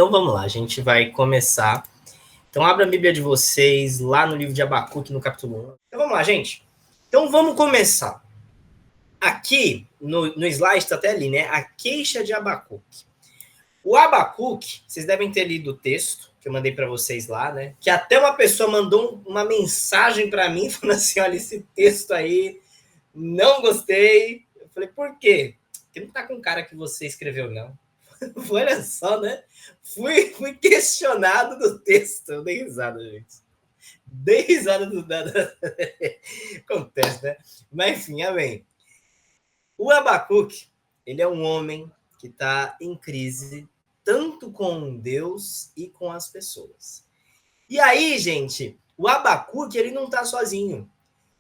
Então vamos lá, a gente vai começar. Então abra a Bíblia de vocês lá no livro de Abacuque, no capítulo 1. Então vamos lá, gente. Então vamos começar. Aqui, no slide, está até ali, né? A queixa de Abacuque. O Abacuque, vocês devem ter lido o texto que eu mandei para vocês lá, né? Que até uma pessoa mandou uma mensagem para mim, falando assim, olha, esse texto aí, não gostei. Eu falei, por quê? Porque não tá com cara que você escreveu, não. Olha só, né? Fui questionado do texto. Eu dei risada, gente. Dei risada do nada. Acontece, né? Mas enfim, amém. O Abacuque, ele é um homem que está em crise, tanto com Deus e com as pessoas. E aí, gente, o Abacuque, ele não está sozinho.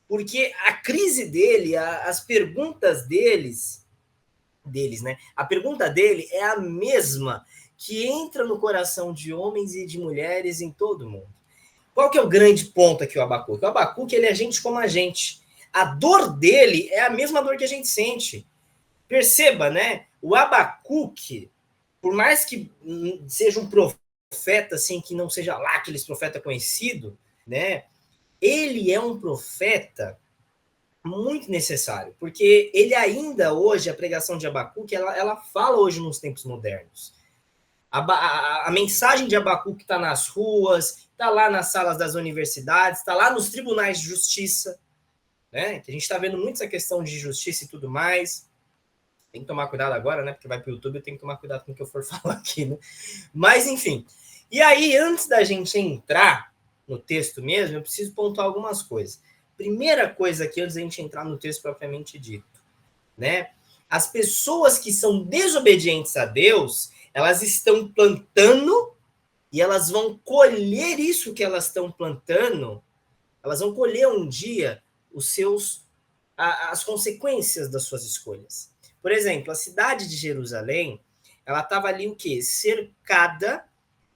Porque a crise dele, as perguntas deles, né? A pergunta dele é a mesma que entra no coração de homens e de mulheres em todo o mundo. Qual que é o grande ponto aqui, o Abacuque? O Abacuque, ele é gente como a gente. A dor dele é a mesma dor que a gente sente. Perceba, né? O Abacuque, por mais que seja um profeta, assim, que não seja lá aqueles profeta conhecido, né? Ele é um profeta muito necessário, porque ele ainda hoje, a pregação de Abacuque, ela fala hoje nos tempos modernos. A mensagem de Abacuque está nas ruas, está lá nas salas das universidades, está lá nos tribunais de justiça, né? Que a gente está vendo muito essa questão de justiça e tudo mais. Tem que tomar cuidado agora, né? Porque vai para o YouTube, eu tenho que tomar cuidado com o que eu for falar aqui, né? Mas, enfim. E aí, antes da gente entrar no texto mesmo, eu preciso pontuar algumas coisas. Primeira coisa aqui, antes da gente entrar no texto propriamente dito, né? As pessoas que são desobedientes a Deus, elas estão plantando e elas vão colher isso que elas estão plantando, elas vão colher um dia as consequências das suas escolhas. Por exemplo, a cidade de Jerusalém, ela estava ali o quê? Cercada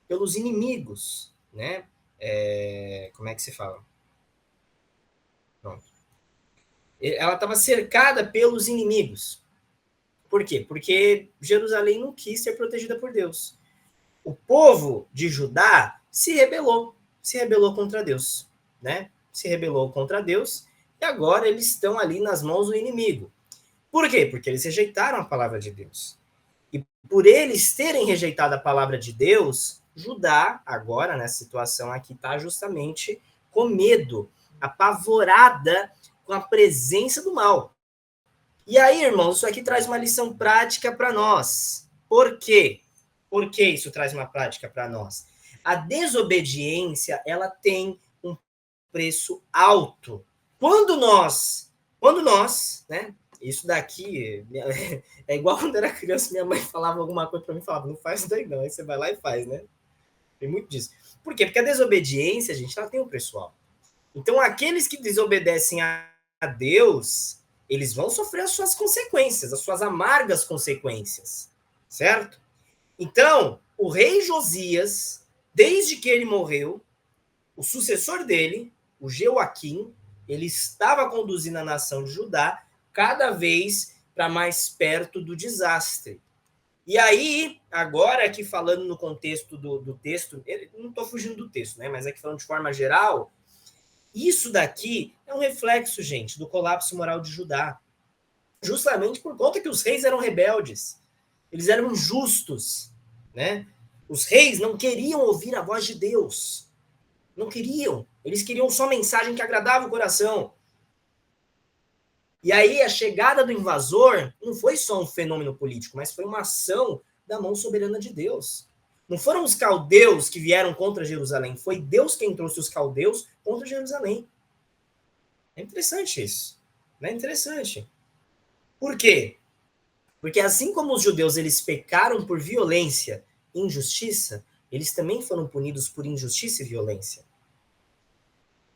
pelos inimigos, né? Como é que se fala? Pronto. Ela estava cercada pelos inimigos. Por quê? Porque Jerusalém não quis ser protegida por Deus. O povo de Judá se rebelou contra Deus, né? Se rebelou contra Deus e agora eles estão ali nas mãos do inimigo. Por quê? Porque eles rejeitaram a palavra de Deus. E por eles terem rejeitado a palavra de Deus, Judá, agora, nessa situação aqui, está justamente com medo, apavorada com a presença do mal. E aí, irmãos, isso aqui traz uma lição prática para nós. Por quê? Por que isso traz uma prática para nós? A desobediência, ela tem um preço alto. Quando nós, né? Isso daqui é igual quando eu era criança, minha mãe falava alguma coisa para mim, falava, não faz isso daí não, aí você vai lá e faz, né? Tem muito disso. Por quê? Porque a desobediência, gente, ela tem um preço alto. Então, aqueles que desobedecem a Deus, eles vão sofrer as suas consequências, as suas amargas consequências, certo? Então, o rei Josias, desde que ele morreu, o sucessor dele, o Jeoaquim, ele estava conduzindo a nação de Judá cada vez para mais perto do desastre. E aí, agora aqui falando no contexto do texto, não estou fugindo do texto, né? Mas aqui falando de forma geral, isso daqui é um reflexo, gente, do colapso moral de Judá. Justamente por conta que os reis eram rebeldes. Eles eram injustos, né? Os reis não queriam ouvir a voz de Deus. Não queriam. Eles queriam só mensagem que agradava o coração. E aí a chegada do invasor não foi só um fenômeno político, mas foi uma ação da mão soberana de Deus. Não foram os caldeus que vieram contra Jerusalém, foi Deus quem trouxe os caldeus contra Jerusalém. É interessante isso. Não é interessante? Por quê? Porque assim como os judeus eles pecaram por violência e injustiça, eles também foram punidos por injustiça e violência.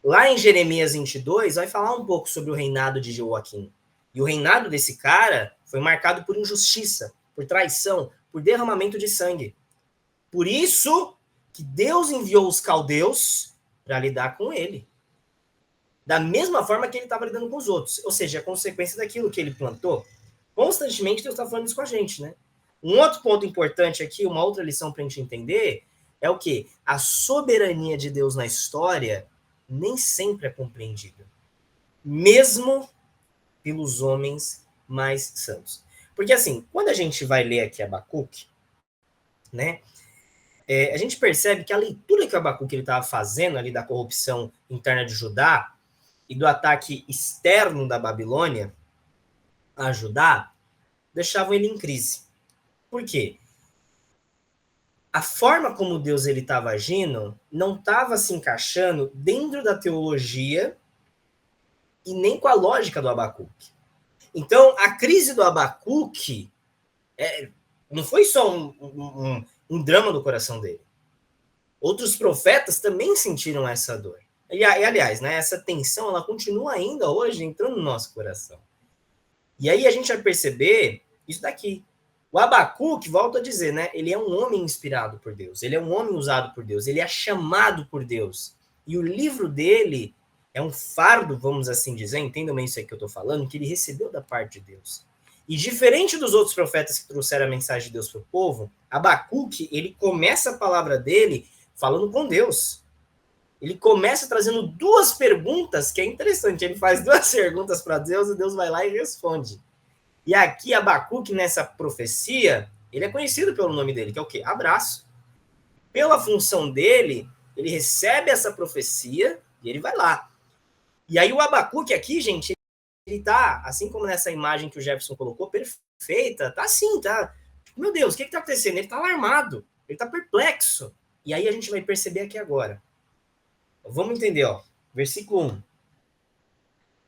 Lá em Jeremias 22, vai falar um pouco sobre o reinado de Jeoaquim. E o reinado desse cara foi marcado por injustiça, por traição, por derramamento de sangue. Por isso que Deus enviou os caldeus para lidar com ele. Da mesma forma que ele estava lidando com os outros. Ou seja, a consequência daquilo que ele plantou. Constantemente Deus está falando isso com a gente, né? Um outro ponto importante aqui, uma outra lição para a gente entender, é o quê? A soberania de Deus na história nem sempre é compreendida, mesmo pelos homens mais santos. Porque assim, quando a gente vai ler aqui Abacuque, né, a gente percebe que a leitura que o Abacuque estava fazendo ali da corrupção interna de Judá e do ataque externo da Babilônia a Judá, deixavam ele em crise. Por quê? A forma como Deus ele estava agindo não estava se encaixando dentro da teologia e nem com a lógica do Abacuque. Então, a crise do Abacuque não foi só um drama do coração dele. Outros profetas também sentiram essa dor. E aliás, né, essa tensão ela continua ainda hoje entrando no nosso coração. E aí a gente vai perceber isso daqui. O Abacuque, volto a dizer, né, ele é um homem inspirado por Deus, ele é um homem usado por Deus, ele é chamado por Deus. E o livro dele é um fardo, vamos assim dizer, entendam bem isso aí que eu estou falando, que ele recebeu da parte de Deus. E diferente dos outros profetas que trouxeram a mensagem de Deus para o povo, Abacuque, ele começa a palavra dele falando com Deus. Ele começa trazendo duas perguntas, que é interessante. Ele faz duas perguntas para Deus e Deus vai lá e responde. E aqui, Abacuque, nessa profecia, ele é conhecido pelo nome dele, que é o quê? Abraço. Pela função dele, ele recebe essa profecia e ele vai lá. E aí o Abacuque aqui, gente, ele tá, assim como nessa imagem que o Jefferson colocou, perfeita, tá assim, tá... Meu Deus, o que tá acontecendo? Ele tá alarmado, ele tá perplexo. E aí a gente vai perceber aqui agora. Vamos entender, ó. Versículo 1.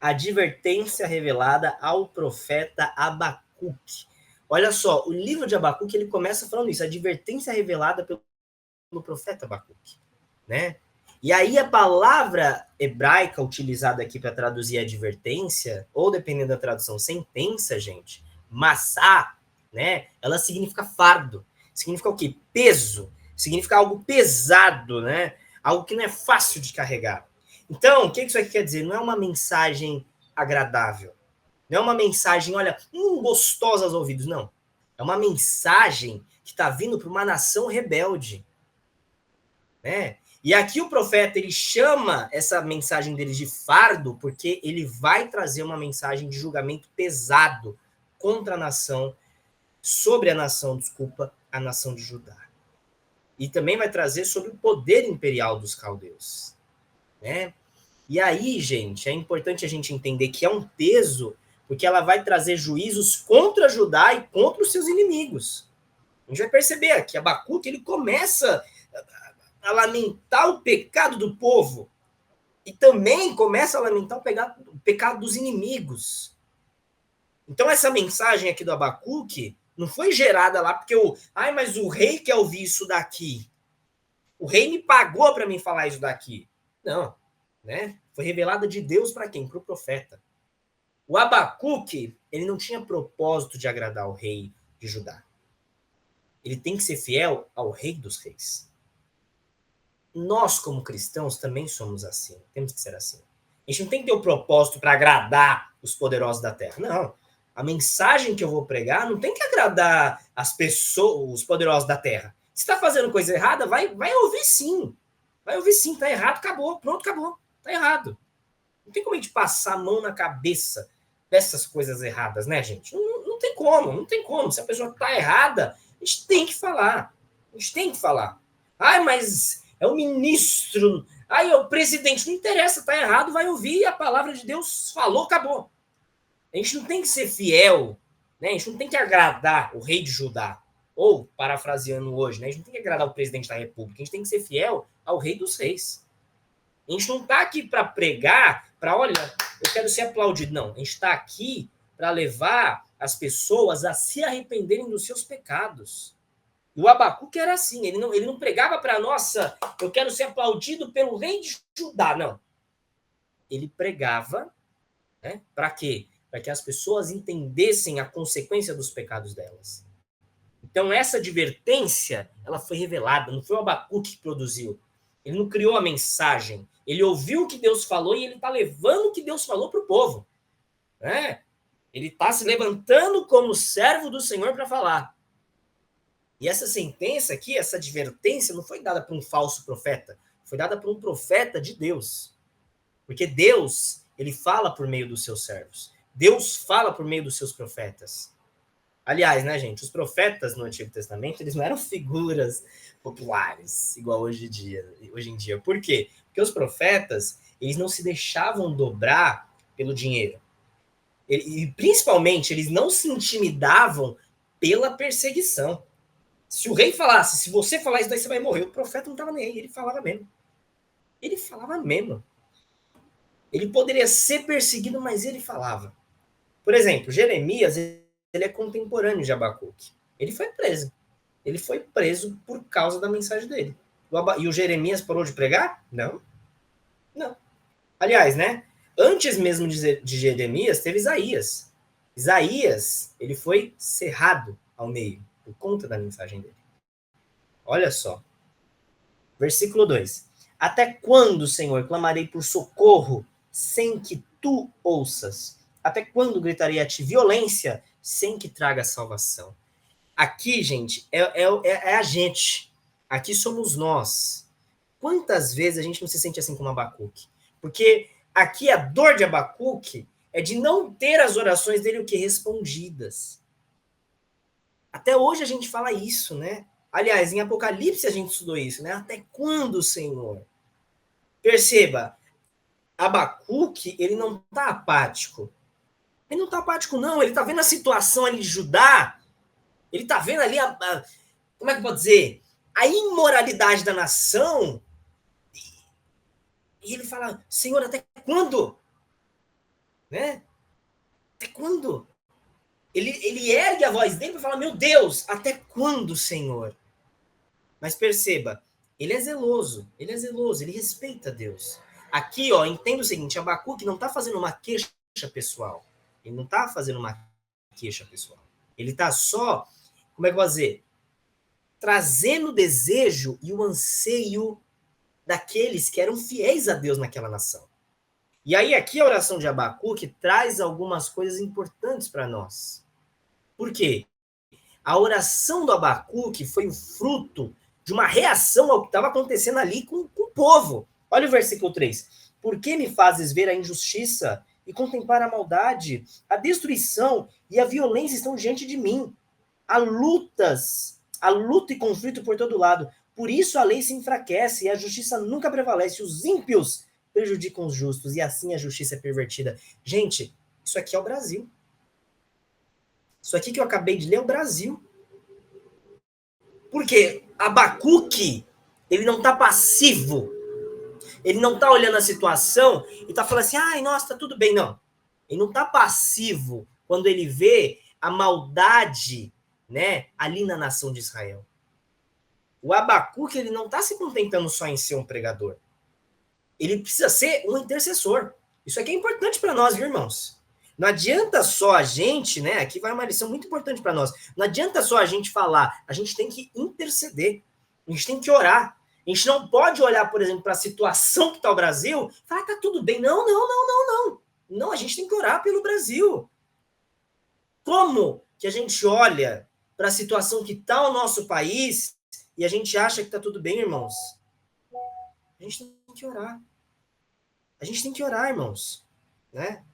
Advertência revelada ao profeta Abacuque. Olha só, o livro de Abacuque, ele começa falando isso, advertência revelada pelo profeta Abacuque, né? E aí a palavra hebraica utilizada aqui para traduzir advertência, ou dependendo da tradução, sentença, gente, massá, né? Ela significa fardo. Significa o quê? Peso. Significa algo pesado, né? Algo que não é fácil de carregar. Então, o que isso aqui quer dizer? Não é uma mensagem agradável. Não é uma mensagem, olha, gostosa aos ouvidos, não. É uma mensagem que está vindo para uma nação rebelde. Né? E aqui o profeta, ele chama essa mensagem deles de fardo, porque ele vai trazer uma mensagem de julgamento pesado contra a nação, sobre a nação, desculpa, a nação de Judá. E também vai trazer sobre o poder imperial dos caldeus. Né? E aí, gente, é importante a gente entender que é um peso, porque ela vai trazer juízos contra Judá e contra os seus inimigos. A gente vai perceber que Abacuque, ele começa a lamentar o pecado do povo e também começa a lamentar o pecado dos inimigos. Então, essa mensagem aqui do Abacuque não foi gerada lá porque mas o rei quer ouvir isso daqui. O rei me pagou para mim falar isso daqui. Não, né? Foi revelada de Deus para quem? Para o profeta. O Abacuque, ele não tinha propósito de agradar o rei de Judá. Ele tem que ser fiel ao rei dos reis. Nós, como cristãos, também somos assim. Temos que ser assim. A gente não tem que ter o propósito para agradar os poderosos da terra. Não. A mensagem que eu vou pregar não tem que agradar as pessoas, os poderosos da terra. Se está fazendo coisa errada, vai ouvir sim. Vai ouvir sim. Está errado, acabou. Pronto, acabou. Está errado. Não tem como a gente passar a mão na cabeça dessas coisas erradas, né, gente? Não tem como, não tem como. Se a pessoa está errada, a gente tem que falar. A gente tem que falar. Mas é o ministro, é o presidente, não interessa, tá errado, vai ouvir, a palavra de Deus falou, acabou. A gente não tem que ser fiel, né? A gente não tem que agradar o rei de Judá, ou, parafraseando hoje, né? A gente não tem que agradar o presidente da república, a gente tem que ser fiel ao rei dos reis. A gente não tá aqui para pregar, para, olha, eu quero ser aplaudido, não. A gente está aqui para levar as pessoas a se arrependerem dos seus pecados. E o Abacuque era assim, ele não pregava para, nossa, eu quero ser aplaudido pelo rei de Judá, não. Ele pregava, né, para quê? Para que as pessoas entendessem a consequência dos pecados delas. Então, essa advertência, ela foi revelada, não foi o Abacuque que produziu. Ele não criou a mensagem, ele ouviu o que Deus falou e ele está levando o que Deus falou para o povo. Né? Ele está se levantando como servo do Senhor para falar. E essa sentença aqui, essa advertência, não foi dada por um falso profeta, foi dada por um profeta de Deus. Porque Deus, ele fala por meio dos seus servos. Deus fala por meio dos seus profetas. Aliás, né, gente, os profetas no Antigo Testamento, eles não eram figuras populares, igual hoje em dia. Por quê? Porque os profetas, eles não se deixavam dobrar pelo dinheiro. E principalmente, eles não se intimidavam pela perseguição. Se o rei falasse, se você falar isso daí, você vai morrer, o profeta não estava nem aí, ele falava mesmo. Ele falava mesmo. Ele poderia ser perseguido, mas ele falava. Por exemplo, Jeremias, ele é contemporâneo de Abacuque. Ele foi preso. Ele foi preso por causa da mensagem dele. E o Jeremias parou de pregar? Não. Não. Aliás, né? Antes mesmo de Jeremias, teve Isaías. Isaías, ele foi cerrado ao meio, por conta da mensagem dele. Olha só. Versículo 2. Até quando, Senhor, clamarei por socorro sem que tu ouças? Até quando gritarei a ti violência sem que traga salvação? Aqui, gente, é a gente. Aqui somos nós. Quantas vezes a gente não se sente assim como Abacuque? Porque aqui a dor de Abacuque é de não ter as orações dele o que respondidas. Até hoje a gente fala isso, né? Aliás, em Apocalipse a gente estudou isso, né? Até quando, Senhor? Perceba, Abacuque, ele não está apático. Ele não está apático, não. Ele está vendo a situação ali de Judá. Ele está vendo ali como é que eu vou dizer? A imoralidade da nação. E ele fala, Senhor, até quando? Né? Até quando? Ele ergue a voz dele para falar, meu Deus, até quando, Senhor? Mas perceba, ele é zeloso, ele respeita Deus. Aqui, ó, entenda o seguinte, Abacuque não está fazendo uma queixa pessoal. Ele não está fazendo uma queixa pessoal. Ele está só, como é que eu vou dizer? Trazendo o desejo e o anseio daqueles que eram fiéis a Deus naquela nação. E aí aqui a oração de Abacuque traz algumas coisas importantes para nós. Por quê? A oração do Abacuque foi o fruto de uma reação ao que estava acontecendo ali com o povo. Olha o versículo 3. Por que me fazes ver a injustiça e contemplar a maldade? A destruição e a violência estão diante de mim. Há luta e conflito por todo lado. Por isso a lei se enfraquece e a justiça nunca prevalece. Os ímpios prejudicam os justos e assim a justiça é pervertida. Gente, isso aqui é o Brasil. Isso aqui que eu acabei de ler é o Brasil. Porque Abacuque, ele não está passivo. Ele não está olhando a situação e está falando assim, ai, nossa, tá tudo bem. Não. Ele não está passivo quando ele vê a maldade, né, ali na nação de Israel. O Abacuque, ele não está se contentando só em ser um pregador. Ele precisa ser um intercessor. Isso aqui é importante para nós, viu, irmãos? Não adianta só a gente, né? Aqui vai uma lição muito importante para nós. Não adianta só a gente falar, a gente tem que interceder. A gente tem que orar. A gente não pode olhar, por exemplo, para a situação que está o Brasil e falar, tá tudo bem. Não, não, não, não, não. Não, a gente tem que orar pelo Brasil. Como que a gente olha para a situação que está o nosso país e a gente acha que está tudo bem, irmãos? A gente tem que orar. A gente tem que orar, irmãos. Né?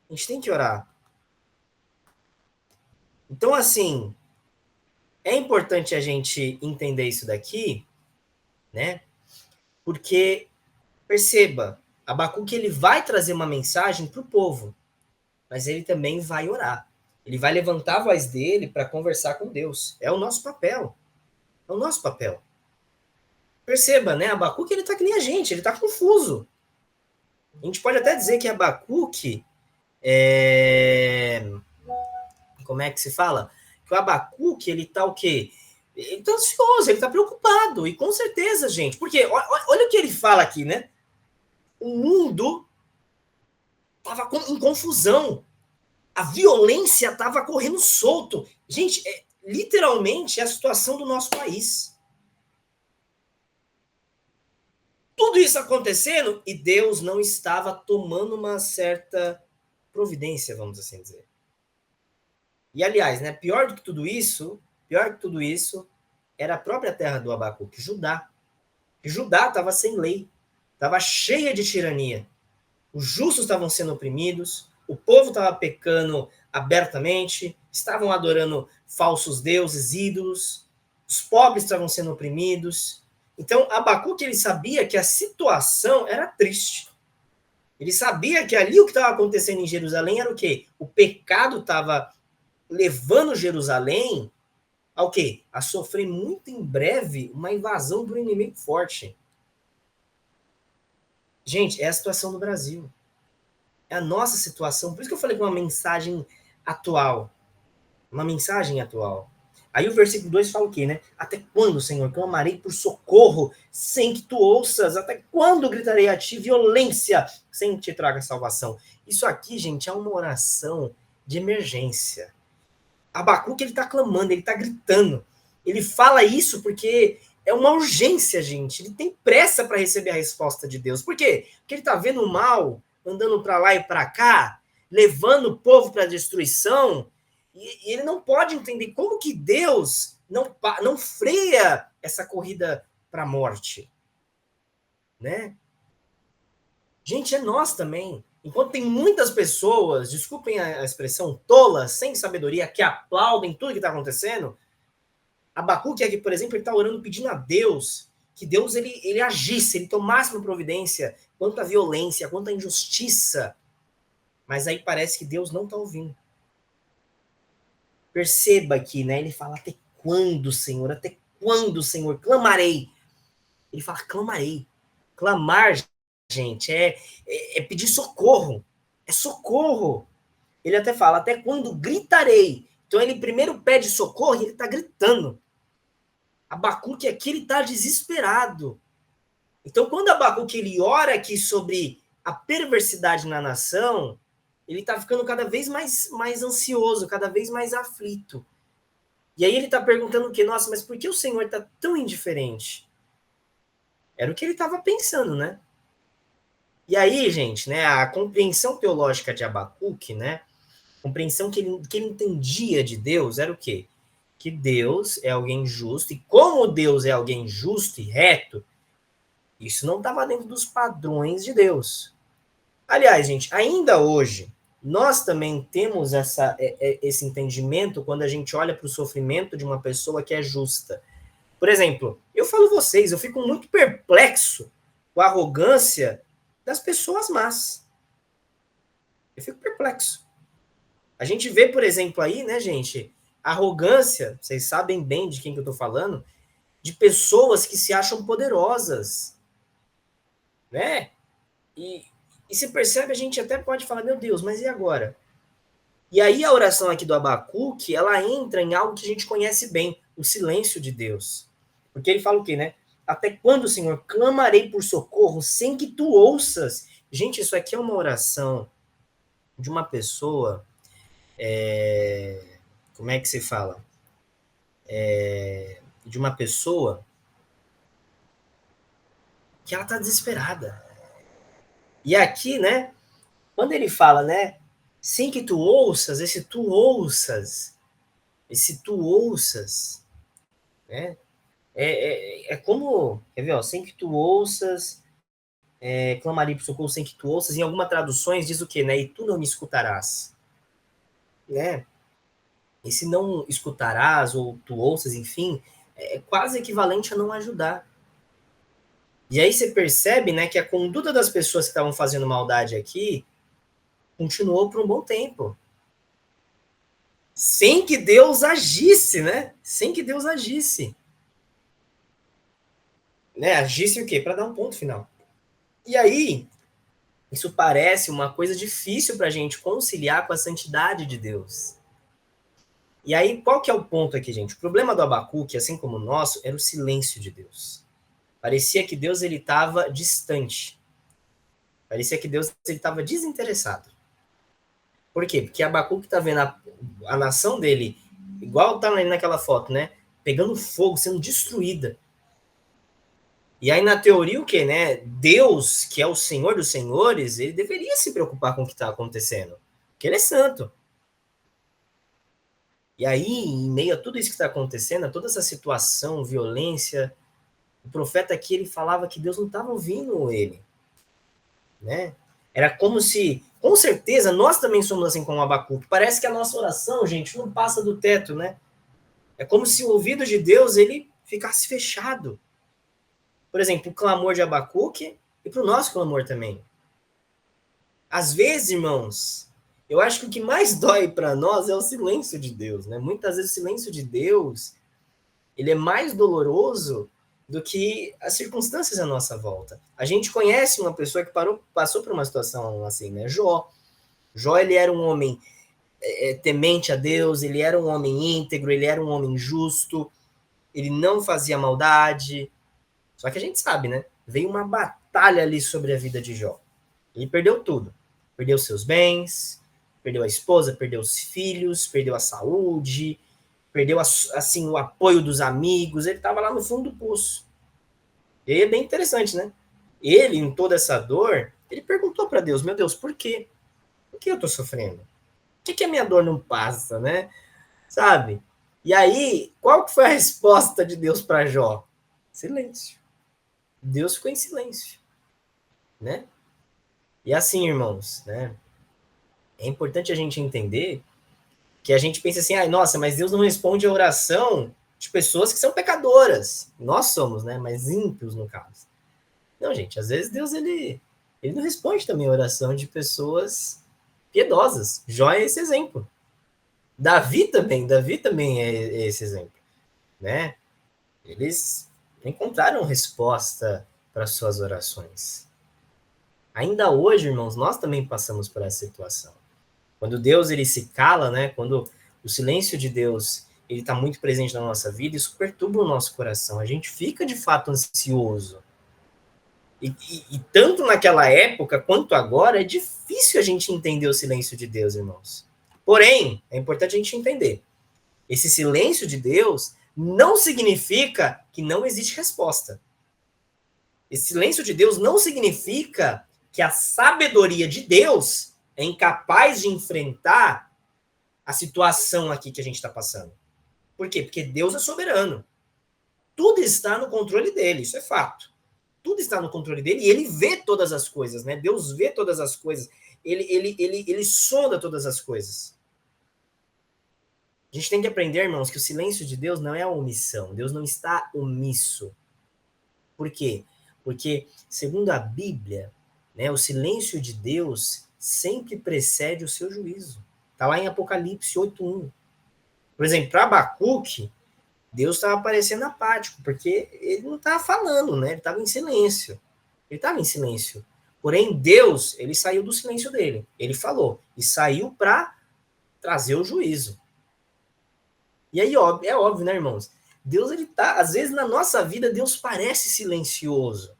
A gente tem que orar. Então, assim, é importante a gente entender isso daqui, né? Porque, perceba, Abacuque ele vai trazer uma mensagem para o povo, mas ele também vai orar. Ele vai levantar a voz dele para conversar com Deus. É o nosso papel. É o nosso papel. Perceba, né? Abacuque ele tá que nem a gente, ele tá confuso. A gente pode até dizer que Abacuque como é que se fala? Que o Abacuque, ele tá o quê? Ele tá ansioso, ele tá preocupado. E com certeza, gente. Porque olha o que ele fala aqui, né? O mundo tava em confusão. A violência tava correndo solto. Gente, literalmente é a situação do nosso país. Tudo isso acontecendo e Deus não estava tomando uma certa providência, vamos assim dizer. E aliás, né, pior que tudo isso, era a própria terra do Abacuque, Judá. E Judá estava sem lei, estava cheia de tirania. Os justos estavam sendo oprimidos, o povo estava pecando abertamente, estavam adorando falsos deuses, ídolos, os pobres estavam sendo oprimidos. Então, Abacuque, ele sabia que a situação era triste. Ele sabia que ali o que estava acontecendo em Jerusalém era o quê? O pecado estava levando Jerusalém ao quê? A sofrer muito em breve uma invasão do inimigo forte. Gente, é a situação do Brasil. É a nossa situação. Por isso que eu falei com uma mensagem atual. Uma mensagem atual. Aí o versículo 2 fala o quê, né? Até quando, Senhor, clamarei por socorro sem que tu ouças? Até quando gritarei a ti violência sem que te traga salvação? Isso aqui, gente, é uma oração de emergência. Abacuque, ele tá clamando, ele tá gritando. Ele fala isso porque é uma urgência, gente. Ele tem pressa para receber a resposta de Deus. Por quê? Porque ele tá vendo o mal andando para lá e para cá, levando o povo para a destruição, e ele não pode entender como que Deus não freia essa corrida para a morte, né? Gente, é nós também. Enquanto tem muitas pessoas, desculpem a expressão, tolas, sem sabedoria, que aplaudem tudo que está acontecendo, Abacuque aqui, por exemplo, ele está orando pedindo a Deus que Deus ele agisse, ele tomasse uma providência quanto à violência, quanto à injustiça. Mas aí parece que Deus não está ouvindo. Perceba aqui, né? Ele fala, até quando, Senhor? Até quando, Senhor? Clamarei. Ele fala, clamarei. Clamar, gente, é pedir socorro. É socorro. Ele até fala, até quando gritarei. Então ele primeiro pede socorro e ele está gritando. Abacuque aqui, ele está desesperado. Então quando Abacuque ele ora aqui sobre a perversidade na nação, ele está ficando cada vez mais ansioso, cada vez mais aflito. E aí ele está perguntando o quê? Nossa, mas por que o Senhor está tão indiferente? Era o que ele estava pensando, né? E aí, gente, né, a compreensão teológica de Abacuque, né, a compreensão que ele entendia de Deus era o quê? Que Deus é alguém justo, e como Deus é alguém justo e reto, isso não estava dentro dos padrões de Deus. Aliás, gente, ainda hoje, nós também temos esse entendimento quando a gente olha para o sofrimento de uma pessoa que é justa. Por exemplo, eu falo vocês, eu fico muito perplexo com a arrogância das pessoas más. Eu fico perplexo. A gente vê, por exemplo, aí, né, gente, arrogância, vocês sabem bem de quem que eu tô falando, de pessoas que se acham poderosas, né? E se percebe, a gente até pode falar, meu Deus, mas e agora? E aí a oração aqui do Abacuque, ela entra em algo que a gente conhece bem, o silêncio de Deus. Porque ele fala o quê, né? Até quando, Senhor, clamarei por socorro sem que tu ouças? Gente, isso aqui é uma oração de uma pessoa, como é que se fala? De uma pessoa que ela tá desesperada. E aqui, né, quando ele fala, né, sem que tu ouças, esse tu ouças, né, é como, quer ver, ó, sem que tu ouças, clamaria por socorro sem que tu ouças, em algumas traduções diz o quê, né, e tu não me escutarás, né, e se não escutarás, ou tu ouças, enfim, é quase equivalente a não ajudar. E aí você percebe, né, que a conduta das pessoas que estavam fazendo maldade aqui continuou por um bom tempo. Sem que Deus agisse, né? Sem que Deus agisse. Né? Agisse o quê? Para dar um ponto final. E aí, isso parece uma coisa difícil para a gente conciliar com a santidade de Deus. E aí, qual que é o ponto aqui, gente? O problema do Abacuque, assim como o nosso, era o silêncio de Deus. Parecia que Deus ele estava distante. Parecia que Deus estava desinteressado. Por quê? Porque Abacuque está vendo a nação dele, igual tá naquela foto, né? Pegando fogo, sendo destruída. E aí, na teoria, o quê, né? Deus, que é o Senhor dos Senhores, ele deveria se preocupar com o que está acontecendo. Porque ele é santo. E aí, em meio a tudo isso que está acontecendo, a toda essa situação, violência, o profeta aqui, ele falava que Deus não estava ouvindo ele, né? Era como se, com certeza, nós também somos assim como Abacuque. Parece que a nossa oração, gente, não passa do teto, né? É como se o ouvido de Deus, ele ficasse fechado. Por exemplo, o clamor de Abacuque e para o nosso clamor também. Às vezes, irmãos, eu acho que o que mais dói para nós é o silêncio de Deus, né? Muitas vezes o silêncio de Deus, ele é mais doloroso do que as circunstâncias à nossa volta. A gente conhece uma pessoa que passou por uma situação assim, né? Jó. Jó, ele era um homem temente a Deus, ele era um homem íntegro, ele era um homem justo, ele não fazia maldade. Só que a gente sabe, né? Veio uma batalha ali sobre a vida de Jó. Ele perdeu tudo. Perdeu seus bens, perdeu a esposa, perdeu os filhos, perdeu a saúde, perdeu assim o apoio dos amigos. Ele estava lá no fundo do poço. E é bem interessante, né? Ele, em toda essa dor, ele perguntou para Deus: meu Deus, por quê? Por que eu estou sofrendo? Por que a minha dor não passa, né? Sabe? E aí, qual que foi a resposta de Deus para Jó? Silêncio. Deus ficou em silêncio, né? E assim, irmãos, né? É importante a gente entender que a gente pensa assim, ah, nossa, mas Deus não responde a oração de pessoas que são pecadoras. Nós somos, né? Mas ímpios, no caso. Não, gente, às vezes Deus, ele não responde também a oração de pessoas piedosas. Jó é esse exemplo. Davi também é esse exemplo, né? Eles encontraram resposta para suas orações. Ainda hoje, irmãos, nós também passamos por essa situação. Quando Deus ele se cala, né? Quando o silêncio de Deus ele está muito presente na nossa vida, isso perturba o nosso coração. A gente fica de fato ansioso. E tanto naquela época quanto agora é difícil a gente entender o silêncio de Deus, irmãos. Porém, é importante a gente entender. Esse silêncio de Deus não significa que não existe resposta. Esse silêncio de Deus não significa que a sabedoria de Deus é incapaz de enfrentar a situação aqui que a gente está passando. Por quê? Porque Deus é soberano. Tudo está no controle dele, isso é fato. Tudo está no controle dele e ele vê todas as coisas, né? Deus vê todas as coisas. Ele sonda todas as coisas. A gente tem que aprender, irmãos, que o silêncio de Deus não é a omissão. Deus não está omisso. Por quê? Porque, segundo a Bíblia, né, o silêncio de Deus sempre precede o seu juízo. Está lá em Apocalipse 8:1. Por exemplo, para Abacuque, Deus estava parecendo apático, porque ele não estava falando, né? Ele estava em silêncio. Ele estava em silêncio. Porém, Deus, ele saiu do silêncio dele. Ele falou. E saiu para trazer o juízo. E aí, é óbvio, né, irmãos? Deus, ele tá, às vezes na nossa vida, Deus parece silencioso.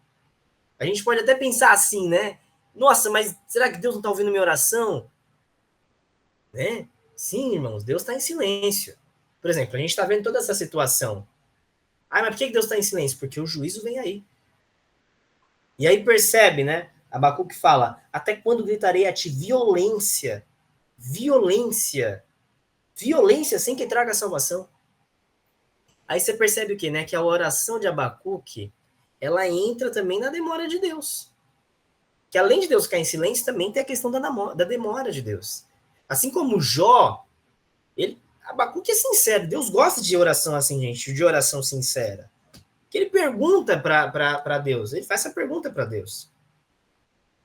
A gente pode até pensar assim, né? Nossa, mas será que Deus não está ouvindo minha oração? Né? Sim, irmãos, Deus está em silêncio. Por exemplo, a gente está vendo toda essa situação. Ah, mas por que Deus está em silêncio? Porque o juízo vem aí. E aí percebe, né? Abacuque fala, até quando gritarei a ti violência? Violência. Violência sem que traga salvação. Aí você percebe o quê, né? Que a oração de Abacuque, ela entra também na demora de Deus. Que além de Deus ficar em silêncio, também tem a questão da demora de Deus. Assim como Jó, Abacuque é sincero. Deus gosta de oração assim, gente, de oração sincera. Que ele pergunta para Deus. Ele faz essa pergunta para Deus.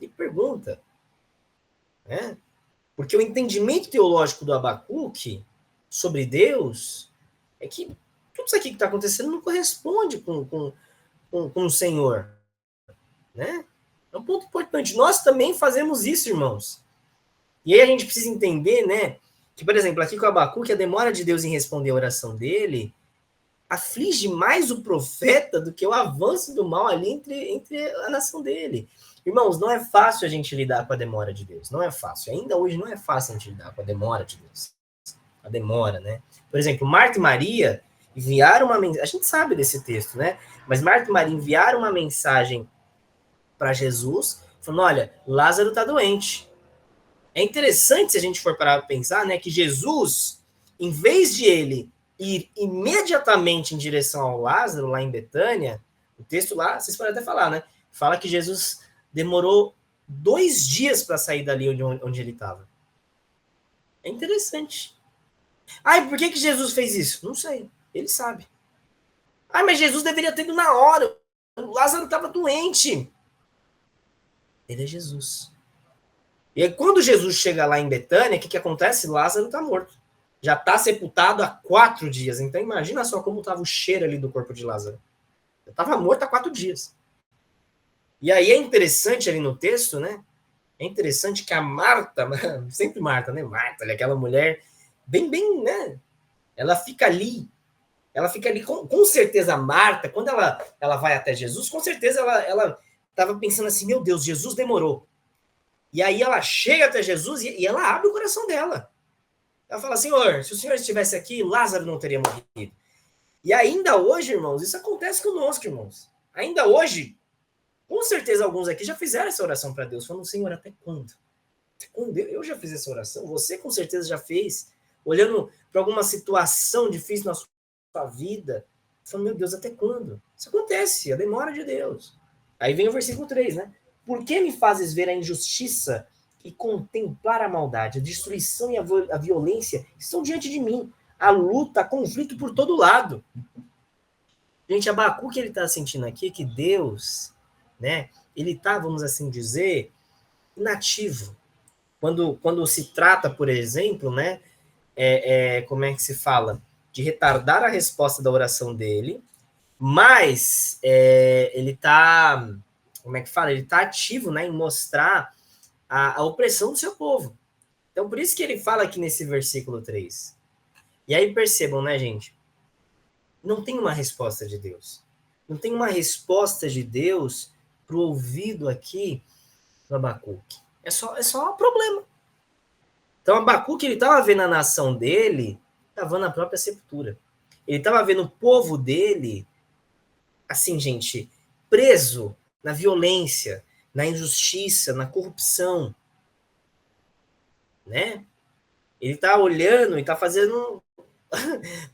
Ele pergunta. Né? Porque o entendimento teológico do Abacuque sobre Deus é que tudo isso aqui que está acontecendo não corresponde com o Senhor. Né? É um ponto importante. Nós também fazemos isso, irmãos. E aí a gente precisa entender, né? Que, por exemplo, aqui com o Abacuque, a demora de Deus em responder a oração dele aflige mais o profeta do que o avanço do mal ali entre a nação dele. Irmãos, não é fácil a gente lidar com a demora de Deus. Não é fácil. Ainda hoje não é fácil a gente lidar com a demora de Deus. A demora, né? Por exemplo, Marta e Maria enviaram uma mensagem. A gente sabe desse texto, né? Mas Marta e Maria enviaram uma mensagem para Jesus, falando: olha, Lázaro está doente. É interessante se a gente for parar para pensar, né, que Jesus em vez de ele ir imediatamente em direção ao Lázaro, lá em Betânia, o texto lá, vocês podem até falar, né? Fala que Jesus demorou 2 dias para sair dali onde ele estava. É interessante. Ai, por que Jesus fez isso? Não sei. Ele sabe. Ai, mas Jesus deveria ter ido na hora. O Lázaro estava doente. Ele é Jesus. E aí, quando Jesus chega lá em Betânia, o que acontece? Lázaro está morto. Já está sepultado há 4 dias. Então, imagina só como estava o cheiro ali do corpo de Lázaro. Estava morto há 4 dias. E aí é interessante ali no texto, né? É interessante que a Marta, sempre Marta, né? Marta, aquela mulher bem, né? Ela fica ali, com certeza a Marta, quando ela vai até Jesus, com certeza ela estava pensando assim, meu Deus, Jesus demorou. E aí ela chega até Jesus e ela abre o coração dela. Ela fala, Senhor, se o Senhor estivesse aqui, Lázaro não teria morrido. E ainda hoje, irmãos, isso acontece conosco, irmãos. Ainda hoje, com certeza alguns aqui já fizeram essa oração para Deus, falando, Senhor, até quando? Eu já fiz essa oração, você com certeza já fez, olhando para alguma situação difícil na sua vida, falando, meu Deus, até quando? Isso acontece, a demora de Deus. Aí vem o versículo 3, né? Por que me fazes ver a injustiça e contemplar a maldade? A destruição e a violência estão diante de mim. A luta, conflito por todo lado. Gente, Abacuque, ele está sentindo aqui que Deus, né? Ele está, vamos assim dizer, inativo. Quando se trata, por exemplo, né, como é que se fala? De retardar a resposta da oração dele, mas ele está, como é que fala? Ele está ativo, né, em mostrar a opressão do seu povo. Então, por isso que ele fala aqui nesse versículo 3. E aí percebam, né, gente? Não tem uma resposta de Deus. Não tem uma resposta de Deus para o ouvido aqui do Abacuque. É só um problema. Então, Abacuque, ele estava vendo a nação dele, estava na própria sepultura. Ele estava vendo o povo dele, assim, gente, preso na violência, na injustiça, na corrupção, né? Ele está olhando e está fazendo...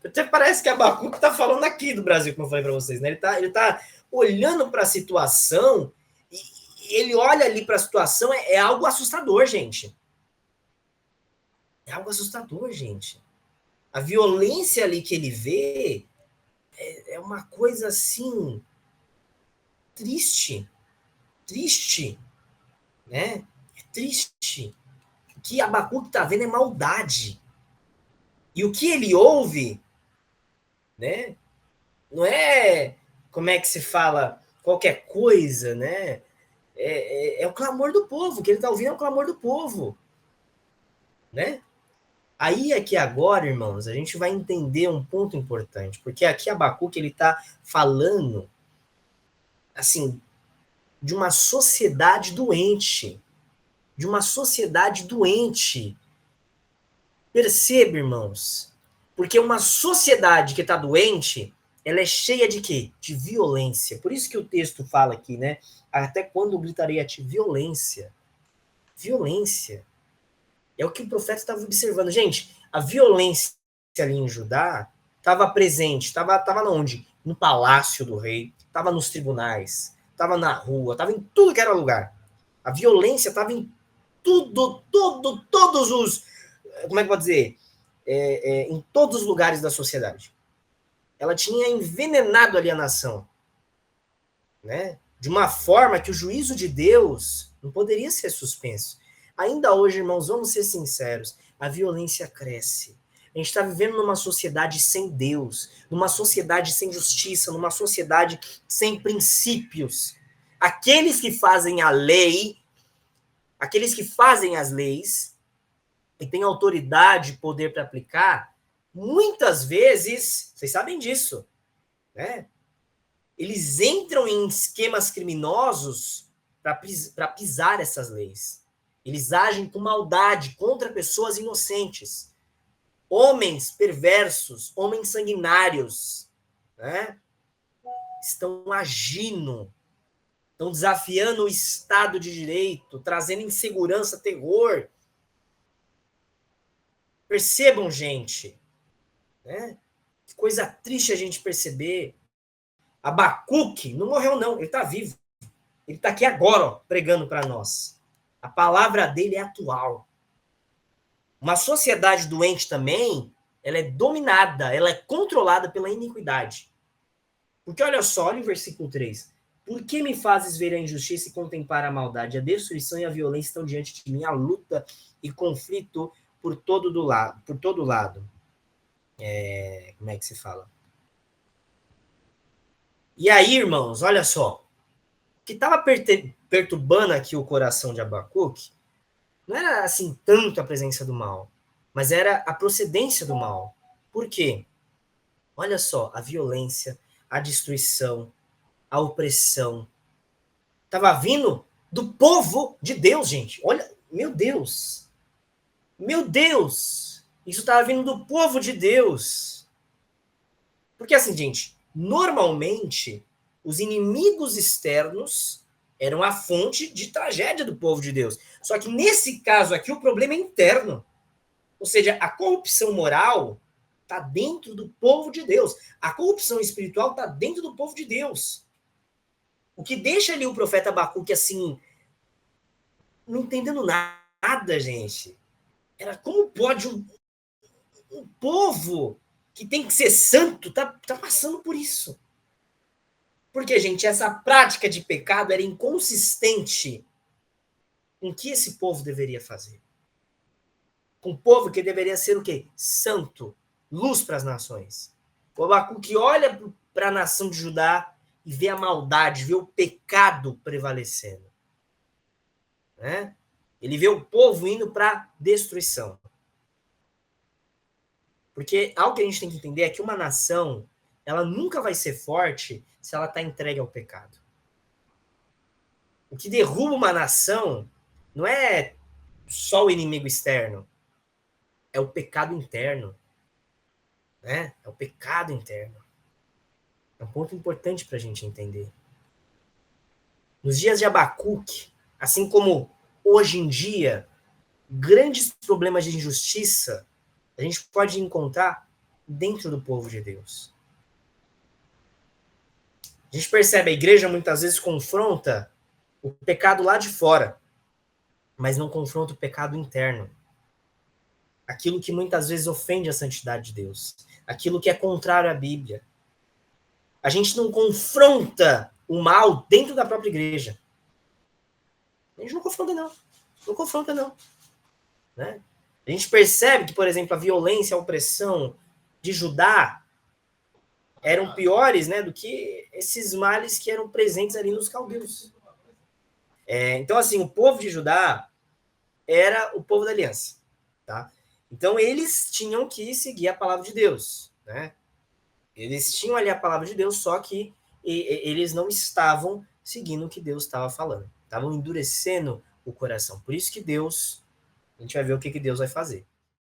Até parece que Abacuque está falando aqui do Brasil, como eu falei para vocês, né? Ele tá olhando para a situação e ele olha ali para a situação, é algo assustador, gente. É algo assustador, gente. A violência ali que ele vê é uma coisa assim triste, né? É triste. O que Abacuque está vendo é maldade. E o que ele ouve, né? Não é, como é que se fala, qualquer coisa, né? É o clamor do povo, o que ele está ouvindo é o clamor do povo, né? Aí é que agora, irmãos, a gente vai entender um ponto importante, porque aqui Abacuque ele está falando, assim, de uma sociedade doente, Perceba, irmãos, porque uma sociedade que está doente, ela é cheia de quê? De violência. Por isso que o texto fala aqui, né? Até quando gritarei a ti? Violência. Violência. É o que o profeta estava observando. Gente, a violência ali em Judá estava presente. Estava onde? No palácio do rei, estava nos tribunais, estava na rua, estava em tudo que era lugar. A violência estava em todos os... Como é que eu vou dizer? Em todos os lugares da sociedade. Ela tinha envenenado ali a nação, né? De uma forma que o juízo de Deus não poderia ser suspenso. Ainda hoje, irmãos, vamos ser sinceros, a violência cresce. A gente está vivendo numa sociedade sem Deus, numa sociedade sem justiça, numa sociedade sem princípios. Aqueles que fazem a lei, aqueles que fazem as leis e têm autoridade e poder para aplicar, muitas vezes, vocês sabem disso, né? Eles entram em esquemas criminosos para pisar essas leis. Eles agem com maldade contra pessoas inocentes. Homens perversos, homens sanguinários, né? Estão agindo, estão desafiando o Estado de Direito, trazendo insegurança, terror. Percebam, gente, né? Que coisa triste a gente perceber. Abacuque não morreu, não. Ele está vivo. Ele está aqui agora, ó, pregando para nós. A palavra dele é atual. Uma sociedade doente também, ela é dominada, ela é controlada pela iniquidade. Porque olha só, olha o versículo 3. Por que me fazes ver a injustiça e contemplar a maldade? A destruição e a violência estão diante de mim, a luta e conflito por todo lado. Como é que se fala? E aí, irmãos, olha só. O que estava perturbando aqui o coração de Abacuque não era assim tanto a presença do mal, mas era a procedência do mal. Por quê? Olha só, a violência, a destruição, a opressão. Estava vindo do povo de Deus, gente. Olha, meu Deus. Meu Deus. Isso estava vindo do povo de Deus. Porque assim, gente, normalmente os inimigos externos eram a fonte de tragédia do povo de Deus. Só que nesse caso aqui o problema é interno. Ou seja, a corrupção moral está dentro do povo de Deus. A corrupção espiritual está dentro do povo de Deus. O que deixa ali o profeta Abacuque assim, não entendendo nada, gente. Era como pode um povo que tem que ser santo tá passando por isso. Porque, gente, essa prática de pecado era inconsistente com o que esse povo deveria fazer. Com o povo que deveria ser o quê? Santo, luz para as nações. O Abacuque olha para a nação de Judá e vê a maldade, vê o pecado prevalecendo. Né? Ele vê o povo indo para destruição. Porque algo que a gente tem que entender é que uma nação, ela nunca vai ser forte se ela está entregue ao pecado. O que derruba uma nação não é só o inimigo externo, é o pecado interno. Né? É o pecado interno. É um ponto importante para a gente entender. Nos dias de Abacuque, assim como hoje em dia, grandes problemas de injustiça a gente pode encontrar dentro do povo de Deus. A gente percebe, a igreja muitas vezes confronta o pecado lá de fora, mas não confronta o pecado interno. Aquilo que muitas vezes ofende a santidade de Deus. Aquilo que é contrário à Bíblia. A gente não confronta o mal dentro da própria igreja. A gente não confronta, não. Não confronta, não. Né? A gente percebe que, por exemplo, a violência, a opressão de Judá eram piores, né, do que esses males que eram presentes ali nos caldeus. Então, assim, o povo de Judá era o povo da aliança. Tá? Então, eles tinham que seguir a palavra de Deus. Né? Eles tinham ali a palavra de Deus, só que eles não estavam seguindo o que Deus estava falando. Estavam endurecendo o coração. Por isso que Deus, a gente vai ver o que Deus vai fazer.